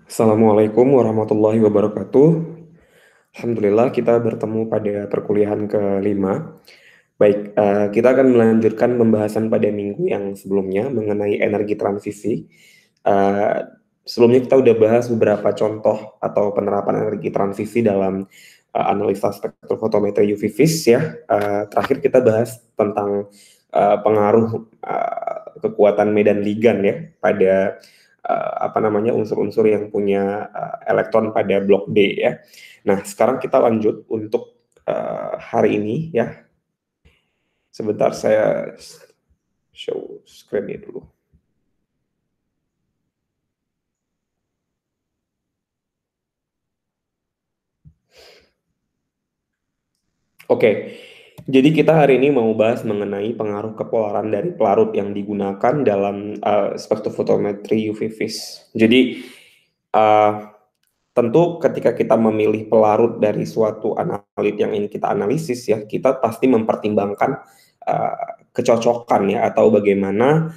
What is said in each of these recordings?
Assalamualaikum warahmatullahi wabarakatuh. Alhamdulillah kita bertemu pada perkuliahan kelima. Baik, kita akan melanjutkan pembahasan pada minggu yang sebelumnya mengenai energi transisi. Eh, Sebelumnya kita udah bahas beberapa contoh atau penerapan energi transisi dalam analisa spektrofotometri UV vis ya. Terakhir kita bahas tentang pengaruh kekuatan medan ligan ya pada unsur-unsur yang punya elektron pada blok D ya. Nah, sekarang kita lanjut untuk hari ini ya. Sebentar saya show screen-nya dulu. Oke, jadi kita hari ini mau bahas mengenai pengaruh kepolaran dari pelarut yang digunakan dalam spektrofotometri UV vis. Jadi uh, tentu ketika kita memilih pelarut dari suatu analit yang ingin kita analisis ya, kita pasti mempertimbangkan kecocokan ya atau bagaimana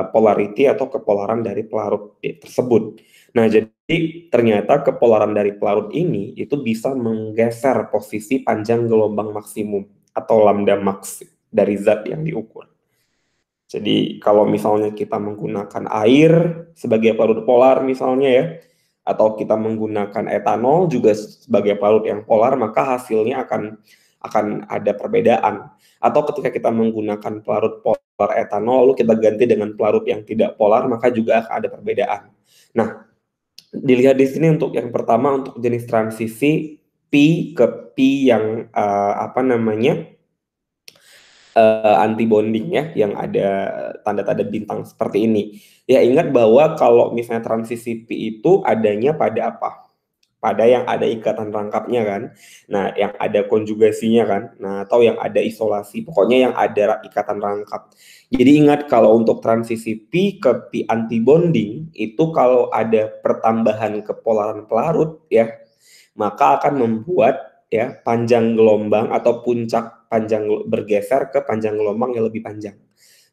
polarity atau kepolaran dari pelarut tersebut. Nah, jadi ternyata kepolaran dari pelarut ini itu bisa menggeser posisi panjang gelombang maksimum atau lambda max dari zat yang diukur. Jadi kalau misalnya kita menggunakan air sebagai pelarut polar misalnya ya, atau kita menggunakan etanol juga sebagai pelarut yang polar, maka hasilnya akan ada perbedaan. Atau ketika kita menggunakan pelarut polar etanol, lalu kita ganti dengan pelarut yang tidak polar, maka juga akan ada perbedaan. Nah, dilihat di sini untuk yang pertama untuk jenis transisi P ke P yang anti bonding ya, yang ada tanda-tanda bintang seperti ini. Ya, ingat bahwa kalau misalnya transisi P itu adanya pada apa? Pada yang ada ikatan rangkapnya kan. Nah, yang ada konjugasinya kan. Nah, atau yang ada isolasi. Pokoknya yang ada ikatan rangkap. Jadi ingat kalau untuk transisi P ke P anti bonding itu kalau ada pertambahan kepolaran pelarut ya, maka akan membuat ya panjang gelombang atau puncak panjang bergeser ke panjang gelombang yang lebih panjang.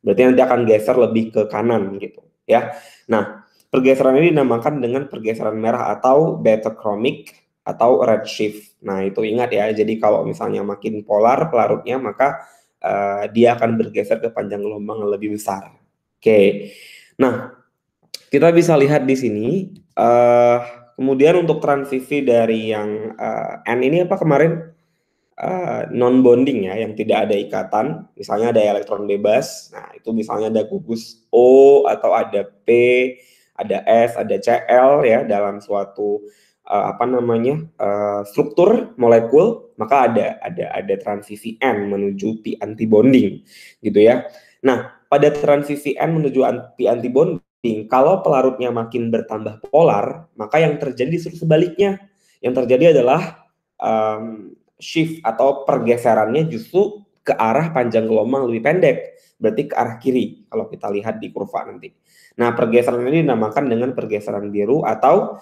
Berarti nanti akan geser lebih ke kanan gitu ya. Nah, pergeseran ini dinamakan dengan pergeseran merah atau betachromic atau redshift. Nah, itu ingat ya. Jadi kalau misalnya makin polar pelarutnya maka dia akan bergeser ke panjang gelombang yang lebih besar. Oke. Nah, kita bisa lihat di sini. Kemudian untuk transisi dari yang N ini apa kemarin? Non bonding ya, yang tidak ada ikatan, misalnya ada elektron bebas. Nah, itu misalnya ada gugus O atau ada P, ada S, ada Cl ya dalam suatu struktur molekul, maka ada transisi N menuju P anti bonding gitu ya. Nah, pada transisi N menuju P anti bonding, kalau pelarutnya makin bertambah polar, maka yang terjadi justru sebaliknya. Yang terjadi adalah shift atau pergeserannya justru ke arah panjang gelombang lebih pendek, berarti ke arah kiri kalau kita lihat di kurva nanti. Nah, pergeseran ini dinamakan dengan pergeseran biru atau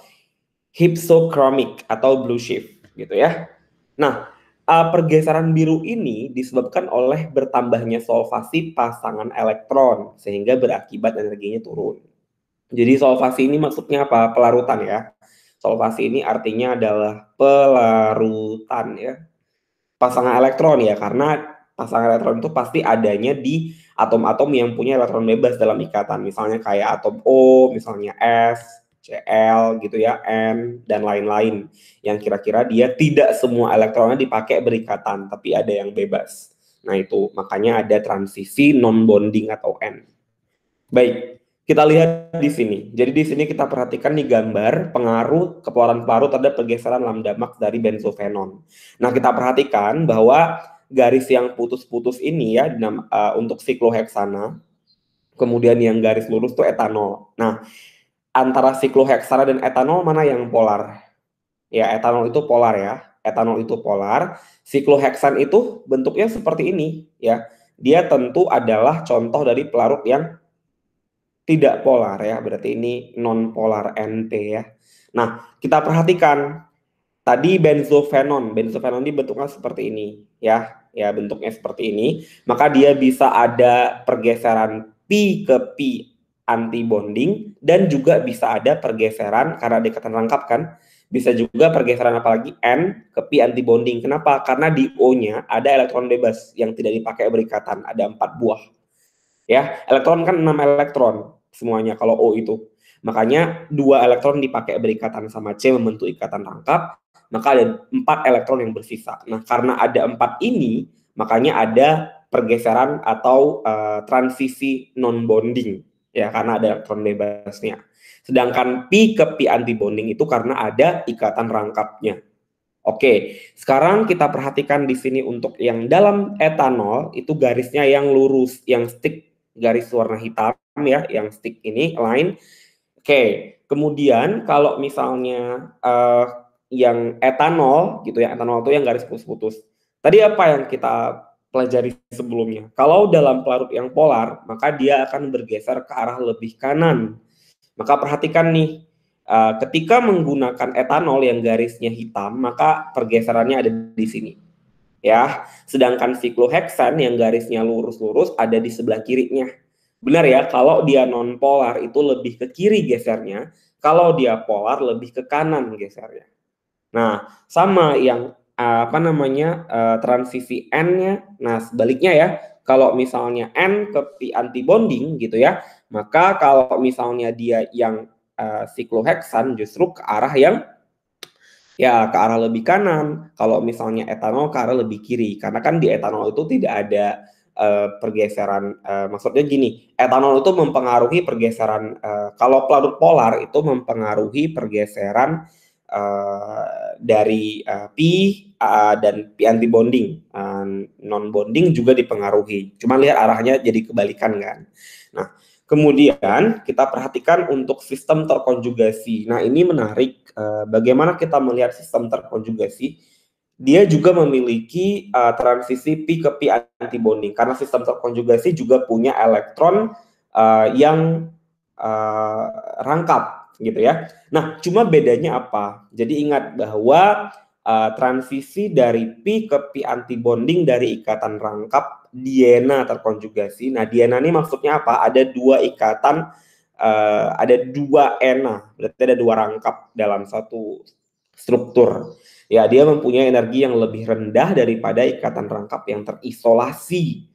hypsochromic atau blue shift gitu ya. Nah, pergeseran biru ini disebabkan oleh bertambahnya solvasi pasangan elektron sehingga berakibat energinya turun. Jadi solvasi ini maksudnya apa? Pelarutan ya. Solvasi ini artinya adalah pelarutan ya, pasangan elektron ya, karena pasangan elektron itu pasti adanya di atom-atom yang punya elektron bebas dalam ikatan, misalnya kayak atom O, misalnya S, Cl gitu ya, N dan lain-lain, yang kira-kira dia tidak semua elektronnya dipakai berikatan tapi ada yang bebas. Nah, itu makanya ada transisi non bonding atau N. Baik, kita lihat di sini. Jadi di sini kita perhatikan nih gambar pengaruh kepolaran pelarut terhadap pergeseran lambda max dari benzofenon. Nah, kita perhatikan bahwa garis yang putus-putus ini ya untuk sikloheksana, kemudian yang garis lurus itu etanol. Nah, antara sikloheksana dan etanol mana yang polar? Ya, etanol itu polar ya. Etanol itu polar. Sikloheksan itu bentuknya seperti ini ya. Dia tentu adalah contoh dari pelarut yang tidak polar ya, berarti ini non polar NP ya. Nah, kita perhatikan tadi benzofenon ini bentuknya seperti ini ya, bentuknya seperti ini, maka dia bisa ada pergeseran pi ke pi antibonding, dan juga bisa ada pergeseran karena ada ikatan rangkap kan, bisa juga pergeseran apalagi N ke pi antibonding. Kenapa? Karena di O-nya ada elektron bebas yang tidak dipakai berikatan, ada 4 buah. Ya, elektron kan 6 elektron semuanya kalau O itu. Makanya 2 elektron dipakai berikatan sama C membentuk ikatan rangkap, maka ada 4 elektron yang bersisa. Nah, karena ada 4 ini, makanya ada pergeseran atau transisi non bonding ya, karena ada elektron bebasnya. Sedangkan pi ke pi antibonding itu karena ada ikatan rangkapnya. Oke, sekarang kita perhatikan di sini untuk yang dalam etanol itu garisnya yang lurus, yang stick, garis warna hitam ya, yang stick ini line. Oke, kemudian kalau misalnya yang etanol gitu ya, etanol itu yang garis putus-putus. Tadi apa yang kita pelajari sebelumnya? Kalau dalam pelarut yang polar, maka dia akan bergeser ke arah lebih kanan. Maka perhatikan nih, ketika menggunakan etanol yang garisnya hitam, maka pergeserannya ada di sini. Ya, sedangkan sikloheksan yang garisnya lurus-lurus ada di sebelah kirinya. Benar ya, kalau dia non polar itu lebih ke kiri gesernya, kalau dia polar lebih ke kanan gesernya. Nah, sama yang transisi N-nya. Nah, sebaliknya ya, kalau misalnya N ke pi antibonding gitu ya, maka kalau misalnya dia yang sikloheksan justru ke arah yang ya ke arah lebih kanan. Kalau misalnya etanol ke arah lebih kiri, karena kan di etanol itu tidak ada pergeseran. Maksudnya gini, etanol itu mempengaruhi pergeseran. Kalau pelarut polar itu mempengaruhi pergeseran dari pi dan pi antibonding. Non bonding juga dipengaruhi. Cuma lihat arahnya jadi kebalikan kan. Nah, kemudian kita perhatikan untuk sistem terkonjugasi. Nah, ini menarik. Bagaimana kita melihat sistem terkonjugasi? Dia juga memiliki transisi pi ke pi antibonding. Karena sistem terkonjugasi juga punya elektron yang rangkap gitu ya. Nah, cuma bedanya apa? Jadi ingat bahwa transisi dari pi ke pi antibonding dari ikatan rangkap diena terkonjugasi. Nah, diena ini maksudnya apa? Ada 2 ikatan, ada 2 ena, berarti ada 2 rangkap dalam satu struktur. Ya, dia mempunyai energi yang lebih rendah daripada ikatan rangkap yang terisolasi.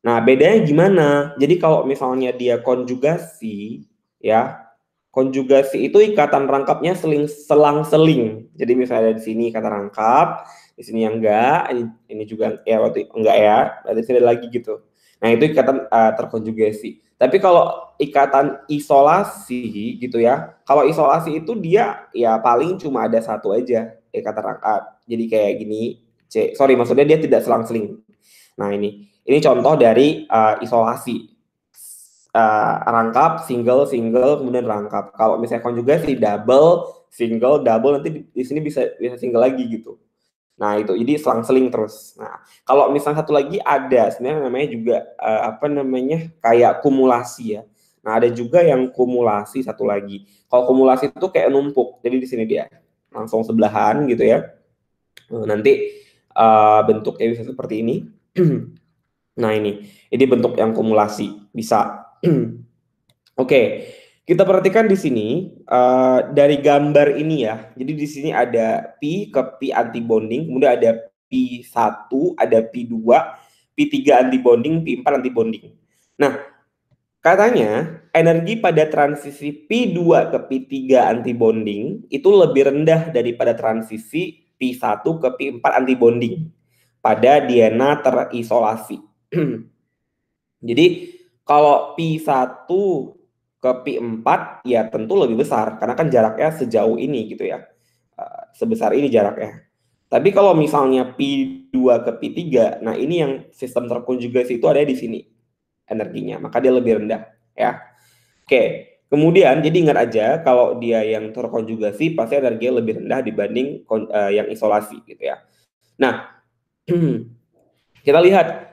Nah, bedanya gimana? Jadi kalau misalnya dia konjugasi, ya, konjugasi itu ikatan rangkapnya selang-seling. Jadi misalnya di sini ikatan rangkap, di sini yang enggak, ini juga ya waktu enggak ya, berarti sini lagi gitu. Nah, itu ikatan terkonjugasi. Tapi kalau ikatan isolasi gitu ya, kalau isolasi itu dia ya paling cuma ada satu aja ikatan rangkap. Jadi kayak gini, maksudnya dia tidak selang-seling. Nah, ini contoh dari isolasi. Rangkap, single, kemudian rangkap. Kalau misalnya konjugasi double, single, double, nanti di sini bisa single lagi gitu. Nah, itu jadi selang-seling terus. Nah, kalau misalnya satu lagi ada sebenarnya namanya juga kayak kumulasi ya. Nah, ada juga yang kumulasi satu lagi. Kalau kumulasi itu kayak numpuk. Jadi di sini dia langsung sebelahan gitu ya. Nanti bentuknya bisa seperti ini. Nah, ini bentuk yang kumulasi bisa. Oke, kita perhatikan di sini dari gambar ini ya. Jadi di sini ada pi ke pi antibonding, kemudian ada pi1, ada pi2, pi3 antibonding, pi4 antibonding. Nah, katanya energi pada transisi pi2 ke pi3 antibonding itu lebih rendah daripada transisi pi1 ke pi4 antibonding pada DNA terisolasi. Jadi kalau pi1 ke pi4 ya tentu lebih besar karena kan jaraknya sejauh ini gitu ya. Sebesar ini jaraknya. Tapi kalau misalnya pi2 ke pi3, nah ini yang sistem terkonjugasi itu ada di sini energinya, maka dia lebih rendah ya. Oke, kemudian jadi ingat aja kalau dia yang terkonjugasi pasti energinya lebih rendah dibanding yang isolasi gitu ya. Nah, kita lihat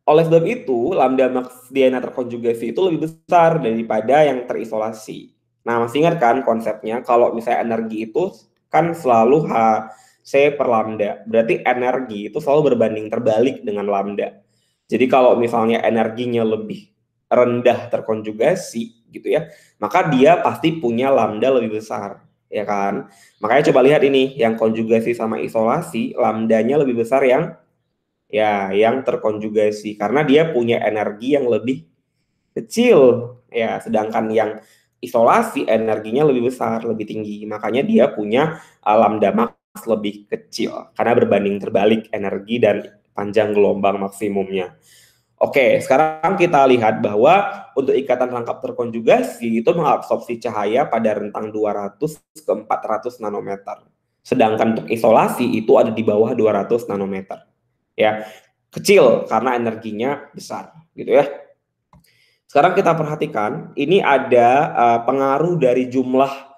oleh sebab itu, lambda max DNA terkonjugasi itu lebih besar daripada yang terisolasi. Nah, masih ingat kan konsepnya? Kalau misalnya energi itu kan selalu Hc per lambda. Berarti energi itu selalu berbanding terbalik dengan lambda. Jadi kalau misalnya energinya lebih rendah terkonjugasi, gitu ya. Maka dia pasti punya lambda lebih besar, ya kan? Makanya coba lihat ini, yang konjugasi sama isolasi, lambdanya lebih besar yang terkonjugasi karena dia punya energi yang lebih kecil, ya. Sedangkan yang isolasi energinya lebih besar, lebih tinggi. Makanya dia punya lambda max lebih kecil karena berbanding terbalik energi dan panjang gelombang maksimumnya. Oke, sekarang kita lihat bahwa untuk ikatan rangkap terkonjugasi itu mengabsorpsi cahaya pada rentang 200 ke 400 nanometer. Sedangkan untuk isolasi itu ada di bawah 200 nanometer. Ya, kecil karena energinya besar, gitu ya. Sekarang kita perhatikan, ini ada pengaruh dari jumlah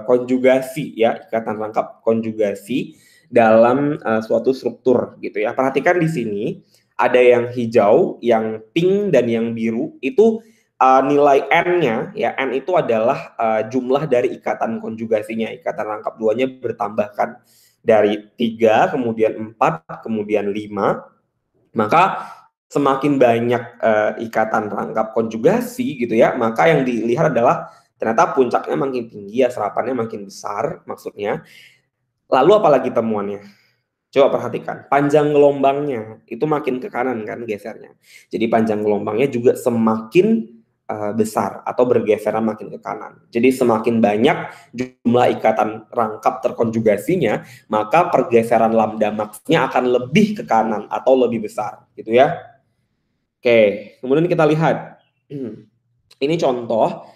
konjugasi ya, ikatan rangkap konjugasi dalam suatu struktur gitu ya. Perhatikan di sini ada yang hijau, yang pink dan yang biru itu nilai N-nya ya, N itu adalah jumlah dari ikatan konjugasinya, ikatan rangkap duanya bertambahkan dari 3, kemudian 4, kemudian 5. Maka semakin banyak ikatan rangkap konjugasi gitu ya, maka yang dilihat adalah ternyata puncaknya makin tinggi ya, serapannya makin besar maksudnya. Lalu apalagi temuannya? Coba perhatikan, panjang gelombangnya itu makin ke kanan kan gesernya. Jadi panjang gelombangnya juga semakin besar atau bergeseran makin ke kanan. Jadi semakin banyak jumlah ikatan rangkap terkonjugasinya, maka pergeseran lambda max-nya akan lebih ke kanan atau lebih besar, gitu ya. Oke, kemudian kita lihat. Ini contoh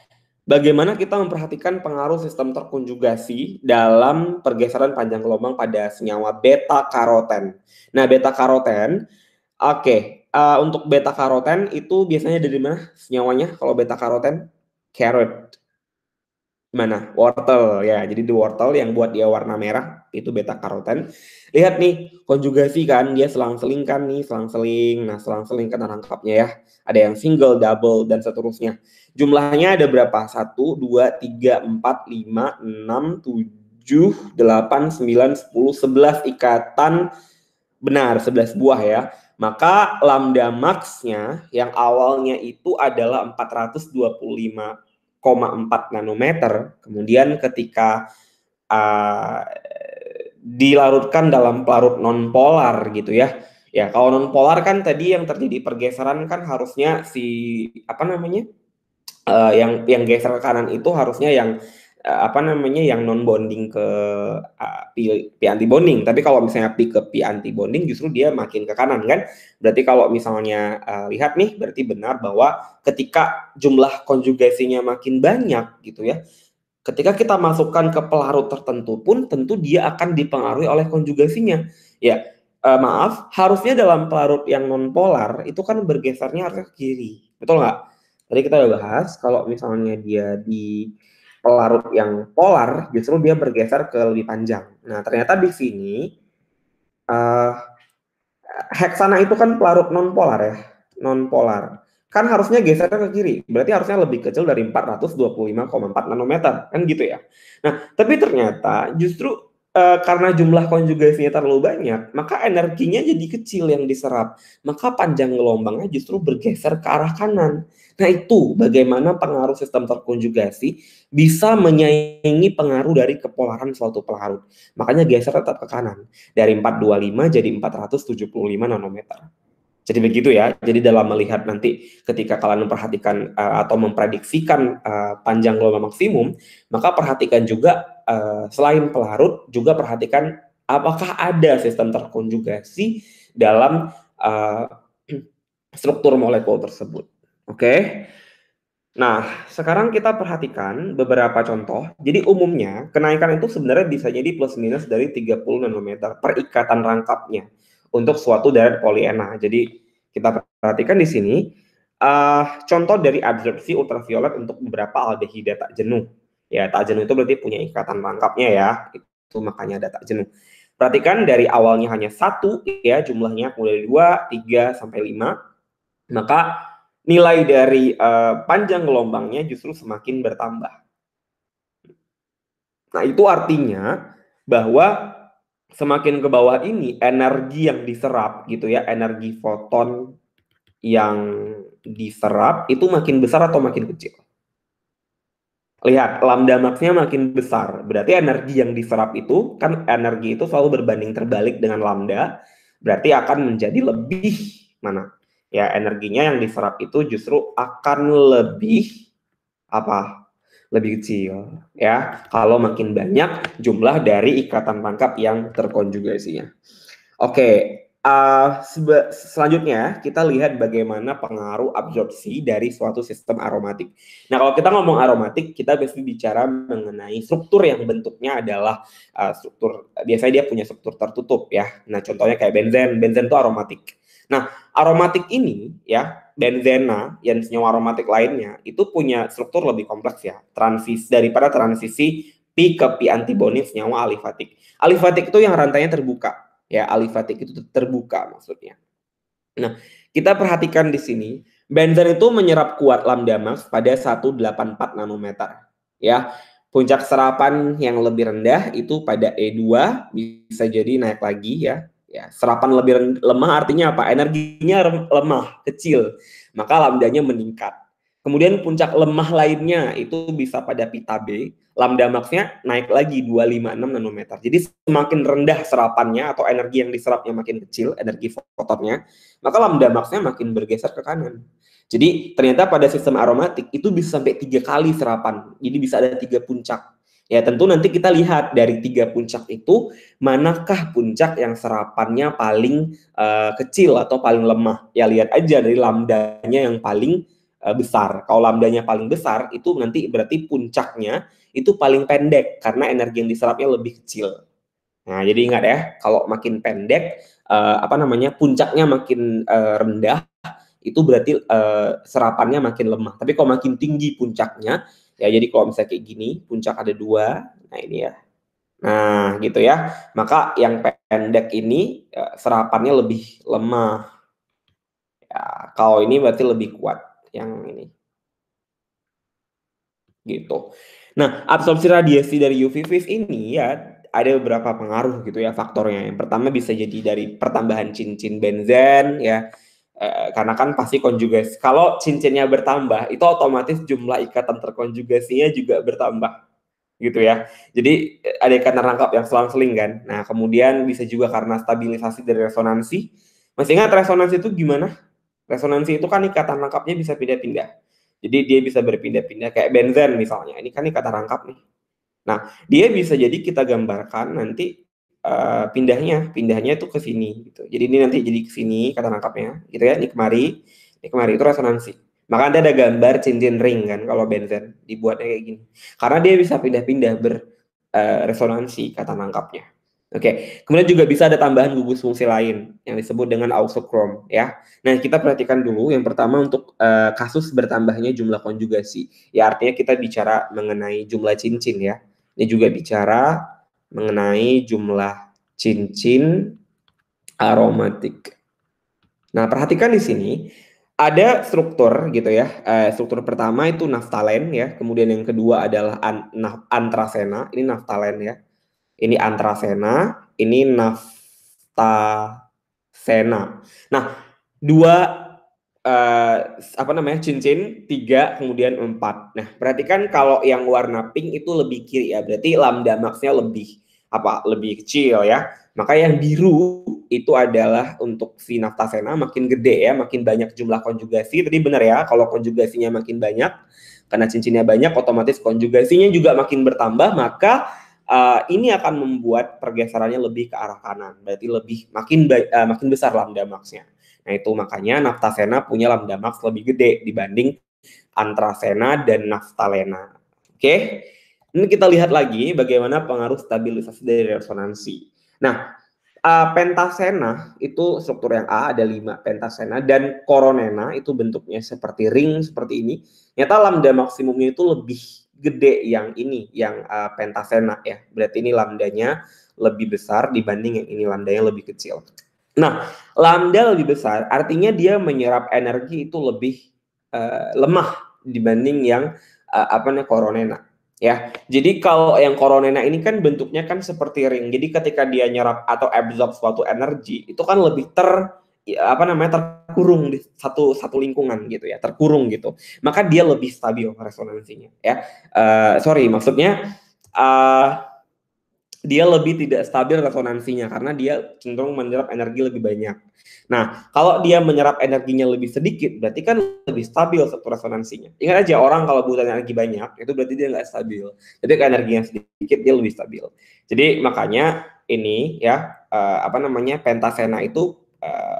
bagaimana kita memperhatikan pengaruh sistem terkonjugasi dalam pergeseran panjang gelombang pada senyawa beta karoten. Nah, beta karoten, untuk beta karoten itu biasanya dari mana senyawanya? Kalau beta karoten, carrot. Mana? Wortel ya. Jadi di wortel yang buat dia warna merah itu beta karoten. Lihat nih, konjugasi kan, dia selang-seling kan nih, selang-seling. Nah, selang-seling kan rangkapnya ya. Ada yang single, double dan seterusnya. Jumlahnya ada berapa? 1 2 3 4 5 6 7 8 9 10 11 ikatan, benar, 11 buah ya. Maka lambda max-nya yang awalnya itu adalah 425,4 nanometer, kemudian ketika dilarutkan dalam pelarut nonpolar gitu ya. Ya, kalau nonpolar kan tadi yang terjadi pergeseran kan harusnya yang geser ke kanan itu harusnya yang yang non bonding ke pi anti bonding. Tapi kalau misalnya pi ke pi anti bonding justru dia makin ke kanan kan. Berarti kalau misalnya lihat nih, berarti benar bahwa ketika jumlah konjugasinya makin banyak gitu ya, ketika kita masukkan ke pelarut tertentu pun tentu dia akan dipengaruhi oleh konjugasinya. Ya, maaf, harusnya dalam pelarut yang nonpolar itu kan bergesernya harusnya ke kiri. Betul nggak? Tadi kita udah bahas kalau misalnya dia di pelarut yang polar justru dia bergeser ke lebih panjang. Nah, ternyata di sini heksana itu kan pelarut nonpolar ya, nonpolar. Kan harusnya gesernya ke kiri, berarti harusnya lebih kecil dari 425,4 nanometer, kan gitu ya. Nah, tapi ternyata justru karena jumlah konjugasinya terlalu banyak, maka energinya jadi kecil yang diserap. Maka panjang gelombangnya justru bergeser ke arah kanan. Nah, itu bagaimana pengaruh sistem terkonjugasi bisa menyaingi pengaruh dari kepolaran suatu pelarut. Makanya geser tetap ke kanan. Dari 425 jadi 475 nanometer. Jadi begitu ya. Jadi dalam melihat nanti ketika kalian memperhatikan atau memprediksikan panjang gelombang maksimum, maka perhatikan juga selain pelarut, juga perhatikan apakah ada sistem terkonjugasi dalam struktur molekul tersebut. Oke. Nah, sekarang kita perhatikan beberapa contoh. Jadi umumnya kenaikan itu sebenarnya bisa jadi plus minus dari 30 nanometer per ikatan rangkapnya untuk suatu deret polyena. Jadi kita perhatikan di sini contoh dari absorpsi ultraviolet untuk beberapa aldehida tak jenuh. Ya, tak jenuh itu berarti punya ikatan rangkapnya ya. Itu makanya ada tak jenuh. Perhatikan dari awalnya hanya 1 ya jumlahnya, kemudian 2, 3 sampai 5. Maka nilai dari panjang gelombangnya justru semakin bertambah. Nah, itu artinya bahwa semakin ke bawah ini energi yang diserap gitu ya, energi foton yang diserap itu makin besar atau makin kecil? Lihat, lambda max-nya makin besar. Berarti energi yang diserap itu, kan energi itu selalu berbanding terbalik dengan lambda, berarti akan menjadi lebih mana? Ya, energinya yang diserap itu justru akan lebih apa? Lebih kecil. Ya, kalau makin banyak jumlah dari ikatan tangkap yang terkonjugasinya. Oke, selanjutnya kita lihat bagaimana pengaruh absorpsi dari suatu sistem aromatik. Nah, kalau kita ngomong aromatik, kita biasanya bicara mengenai struktur yang bentuknya adalah struktur, biasanya dia punya struktur tertutup ya. Nah, contohnya kayak benzen, benzen itu aromatik. Nah, aromatik ini ya, benzena dan senyawa aromatik lainnya itu punya struktur lebih kompleks ya, daripada transisi pi ke pi antibody senyawa alifatik. Alifatik itu yang rantainya terbuka. Ya, alifatik itu terbuka maksudnya. Nah, kita perhatikan di sini, benzen itu menyerap kuat lambda max pada 184 nanometer. Ya, puncak serapan yang lebih rendah itu pada E2, bisa jadi naik lagi ya. Ya, serapan lebih lemah artinya apa? Energinya lemah, kecil. Maka lambdanya meningkat. Kemudian puncak lemah lainnya itu bisa pada pita B, lambda max-nya naik lagi 256 nanometer. Jadi semakin rendah serapannya atau energi yang diserapnya makin kecil, energi fotonnya, maka lambda max-nya makin bergeser ke kanan. Jadi ternyata pada sistem aromatik itu bisa sampai 3 kali serapan. Jadi bisa ada 3 puncak. Ya tentu nanti kita lihat dari 3 puncak itu manakah puncak yang serapannya paling kecil atau paling lemah. Ya lihat aja dari lambdanya yang paling besar. Kalau lambdanya paling besar itu nanti berarti puncaknya itu paling pendek karena energi yang diserapnya lebih kecil. Nah, jadi ingat ya, kalau makin pendek puncaknya makin rendah itu berarti serapannya makin lemah. Tapi kalau makin tinggi puncaknya, ya jadi kalau misalnya kayak gini, puncak ada 2, nah ini ya. Nah, gitu ya. Maka yang pendek ini serapannya lebih lemah. Ya, kalau ini berarti lebih kuat yang ini. Gitu. Nah, absorpsi radiasi dari UV wave ini ya ada beberapa pengaruh gitu ya faktornya. Yang pertama bisa jadi dari pertambahan cincin benzen ya. Karena kan pasti konjugasi. Kalau cincinnya bertambah, itu otomatis jumlah ikatan terkonjugasinya juga bertambah gitu ya. Jadi ada ikatan rangkap yang selang-seling kan. Nah, kemudian bisa juga karena stabilisasi dari resonansi. Masih ingat resonansi itu gimana? Resonansi itu kan ikatan rangkapnya bisa pindah-pindah. Jadi dia bisa berpindah-pindah kayak benzen misalnya. Ini kan ikatan rangkap nih. Nah, dia bisa jadi kita gambarkan nanti pindahnya itu ke sini gitu. Jadi ini nanti jadi ke sini ikatan rangkapnya gitu ya. Ini kemari itu resonansi. Maka nanti ada gambar cincin ring kan kalau benzen dibuatnya kayak gini. Karena dia bisa pindah-pindah resonansi ikatan rangkapnya. Oke, kemudian juga bisa ada tambahan gugus fungsi lain yang disebut dengan auxochrome ya. Nah, kita perhatikan dulu yang pertama untuk kasus bertambahnya jumlah konjugasi. Ya, artinya kita bicara mengenai jumlah cincin ya. Ini juga bicara mengenai jumlah cincin aromatik. Nah, perhatikan di sini ada struktur gitu ya. Struktur pertama itu naftalen ya. Kemudian yang kedua adalah antrasena. Ini naftalen ya. Ini antrasena, ini naftasena. Nah, dua cincin, 3 kemudian 4. Nah, perhatikan kalau yang warna pink itu lebih kiri ya, berarti lambda max-nya lebih kecil ya. Maka yang biru itu adalah untuk si naftasena makin gede ya, makin banyak jumlah konjugasi. Tadi benar ya, kalau konjugasinya makin banyak karena cincinnya banyak, otomatis konjugasinya juga makin bertambah, maka ini akan membuat pergeserannya lebih ke arah kanan, berarti makin besar lambda max-nya. Nah, itu makanya naftasena punya lambda max lebih gede dibanding antrasena dan naftalena. Oke. Ini kita lihat lagi bagaimana pengaruh stabilisasi dari resonansi. Nah, pentasena itu struktur yang A ada 5 pentasena, dan koronena itu bentuknya seperti ring seperti ini. Ternyata lambda maksimumnya itu lebih gede yang ini, yang pentasena ya. Berarti ini lambdanya lebih besar dibanding yang ini lambdanya lebih kecil. Nah, lambda lebih besar artinya dia menyerap energi itu lebih lemah dibanding yang koronena. Ya, jadi kalau yang koronena ini kan bentuknya kan seperti ring. Jadi ketika dia nyerap atau absorb suatu energi, itu kan lebih terkuras terkurung di satu lingkungan gitu ya, terkurung gitu, maka dia lebih stabil resonansinya ya. Maksudnya dia lebih tidak stabil resonansinya karena dia cenderung menyerap energi lebih banyak. Nah, kalau dia menyerap energinya lebih sedikit, berarti kan lebih stabil struktur resonansinya. Ingat aja, orang kalau butuh energi banyak, itu berarti dia nggak stabil. Jadi energinya sedikit, dia lebih stabil. Jadi makanya ini ya, pentasena itu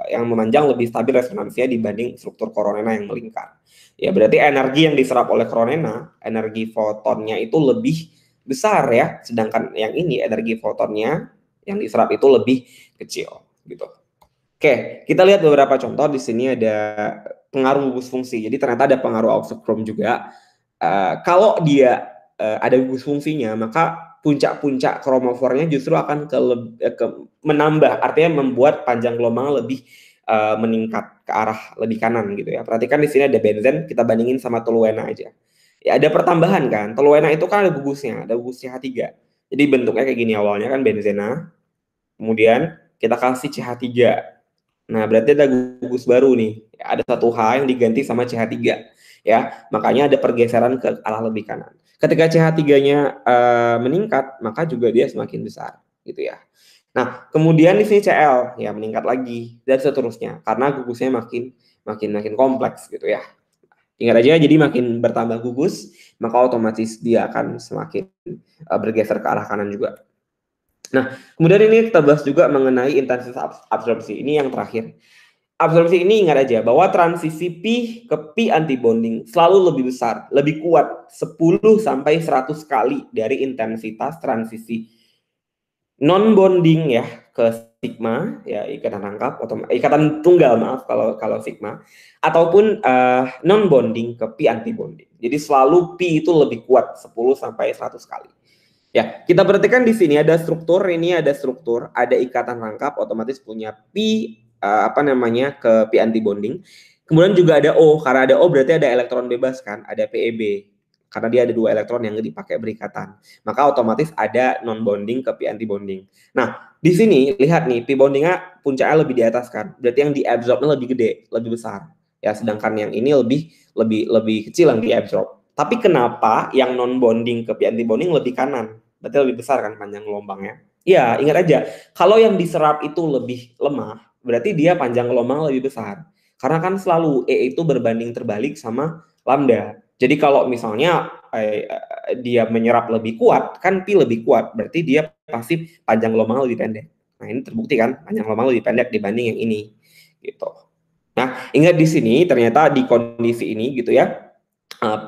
yang memanjang lebih stabil resonansinya dibanding struktur koronena yang melingkar. Ya, berarti energi yang diserap oleh koronena, energi fotonnya itu lebih besar ya, sedangkan yang ini energi fotonnya yang diserap itu lebih kecil gitu. Oke, kita lihat beberapa contoh. Di sini ada pengaruh gugus fungsi. Jadi ternyata ada pengaruh auxochrome juga. Kalau dia ada gugus fungsinya, maka puncak-puncak kromofornya justru akan menambah, artinya membuat panjang gelombang lebih meningkat ke arah lebih kanan gitu ya. Perhatikan di sini ada benzen, kita bandingin sama toluena aja. Ya, ada pertambahan kan. Toluena itu kan ada gugusnya CH3. Jadi bentuknya kayak gini, awalnya kan benzena, kemudian kita kasih CH3. Nah, berarti ada gugus baru nih. Ya, ada satu H yang diganti sama CH3. Ya, makanya ada pergeseran ke arah lebih kanan. Ketika CH3-nya meningkat, maka juga dia semakin besar, gitu ya. Nah, kemudian di sini Cl ya meningkat lagi dan seterusnya karena gugusnya makin kompleks gitu ya. Ingat aja, jadi makin bertambah gugus, maka otomatis dia akan semakin bergeser ke arah kanan juga. Nah, kemudian ini kita bahas juga mengenai intensitas absorpsi. Ini yang terakhir. Absorpsi ini ingat aja bahwa transisi Pi ke Pi antibonding selalu lebih besar, lebih kuat 10 sampai 100 kali dari intensitas transisi non-bonding ya ke sigma ya, ikatan rangkap atau ikatan tunggal, maaf kalau sigma, ataupun non-bonding ke pi antibonding. Jadi selalu pi itu lebih kuat 10 sampai 100 kali. Ya, kita perhatikan di sini ada struktur, ada ikatan rangkap, otomatis punya pi ke pi antibonding. Kemudian juga ada O, karena ada O berarti ada elektron bebas kan, ada PeB. Karena dia ada 2 elektron yang dipakai berikatan, maka otomatis ada non bonding ke pi antibonding. Nah, di sini lihat nih, pi bondingnya puncaknya lebih di atas kan, berarti yang diabsorbnya lebih gede, lebih besar. Ya, sedangkan yang ini lebih kecil yang diabsorb. Tapi kenapa yang non bonding ke pi antibonding lebih kanan? Berarti lebih besar kan panjang gelombangnya. Ya, ingat aja, kalau yang diserap itu lebih lemah, berarti dia panjang gelombang lebih besar. Karena kan selalu E itu berbanding terbalik sama lambda. Jadi kalau misalnya dia menyerap lebih kuat, kan pi lebih kuat, berarti dia pasti panjang gelombang lebih pendek. Nah, ini terbukti kan, panjang gelombang lebih pendek dibanding yang ini, gitu. Nah, ingat di sini ternyata di kondisi ini gitu ya,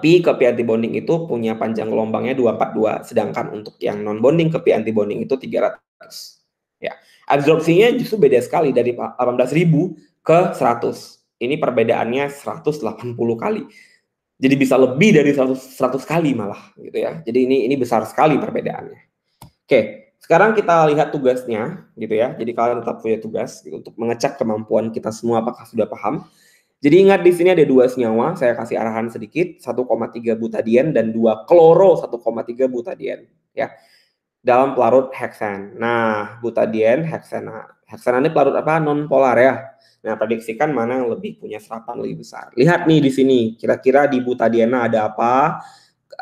pi ke pi antibonding itu punya panjang gelombangnya 242, sedangkan untuk yang non bonding ke pi antibonding itu 300. Ya, absorpsinya justru beda sekali dari 18.000 ke 100. Ini perbedaannya 180 kali. Jadi bisa lebih dari 100 kali malah gitu ya. Jadi ini besar sekali perbedaannya. Oke, sekarang kita lihat tugasnya gitu ya. Jadi kalian tetap punya tugas gitu, untuk mengecek kemampuan kita semua apakah sudah paham. Jadi ingat di sini ada 2 senyawa, saya kasih arahan sedikit, 1,3 butadien dan 2 kloro 1,3 butadien ya. Dalam pelarut heksan. Nah, butadien, heksana. Heksana ini pelarut apa? Non polar ya. Nah, prediksikan mana yang lebih punya serapan lebih besar. Lihat nih di sini, kira-kira di butadiena ada apa?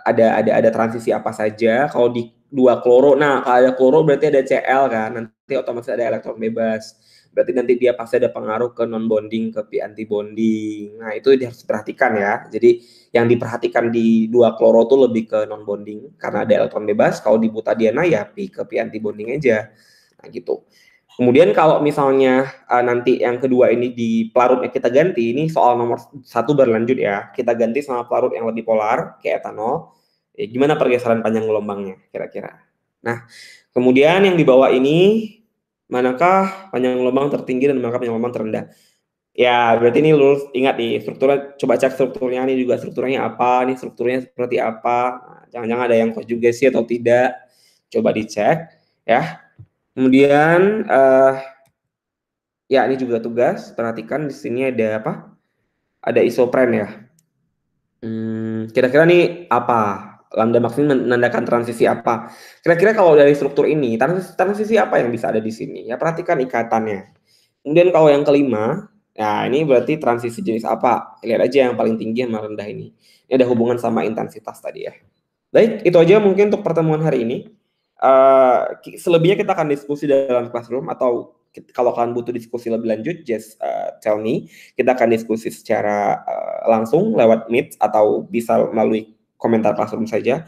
Ada transisi apa saja? Kalau di 2 kloro, nah kalau ada kloro berarti ada Cl kan, nanti otomatis ada elektron bebas. Berarti nanti dia pasti ada pengaruh ke non bonding ke pi antibonding. Nah, itu harus diperhatikan ya. Jadi yang diperhatikan di 2 kloro itu lebih ke non bonding karena ada elektron bebas. Kalau di butadiena ya pi ke pi antibonding aja. Nah, gitu. Kemudian kalau misalnya nanti yang kedua ini di pelarutnya kita ganti, ini soal nomor 1 berlanjut ya. Kita ganti sama pelarut yang lebih polar kayak etanol. Ya, gimana pergeseran panjang gelombangnya kira-kira. Nah, kemudian yang di bawah ini, manakah panjang gelombang tertinggi dan manakah panjang gelombang terendah? Ya, berarti ini lulus, ingat nih, strukturnya, coba cek strukturnya nih juga, strukturnya apa, nih strukturnya seperti apa. Nah, jangan-jangan ada yang konjugasi atau tidak, coba dicek ya. Kemudian ya ini juga tugas, perhatikan di sini ada apa? Ada isopren ya. Kira-kira nih apa? Lambda max ini menandakan transisi apa? Kira-kira kalau dari struktur ini, transisi apa yang bisa ada di sini? Ya perhatikan ikatannya. Kemudian kalau yang kelima, Nah, ini berarti transisi jenis apa? Lihat aja yang paling tinggi sama rendah ini. Ini ada hubungan sama intensitas tadi ya. Baik, itu aja mungkin untuk pertemuan hari ini. Selebihnya kita akan diskusi dalam classroom atau kalau kalian butuh diskusi lebih lanjut, just tell me. Kita akan diskusi secara langsung lewat Meet atau bisa melalui komentar classroom saja.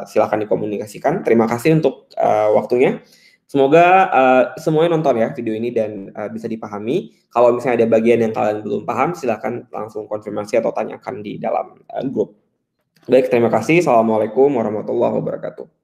Silakan dikomunikasikan. Terima kasih untuk waktunya. Semoga semuanya nonton ya video ini dan bisa dipahami. Kalau misalnya ada bagian yang kalian belum paham, silakan langsung konfirmasi atau tanyakan di dalam grup. Baik, terima kasih. Assalamualaikum warahmatullahi wabarakatuh.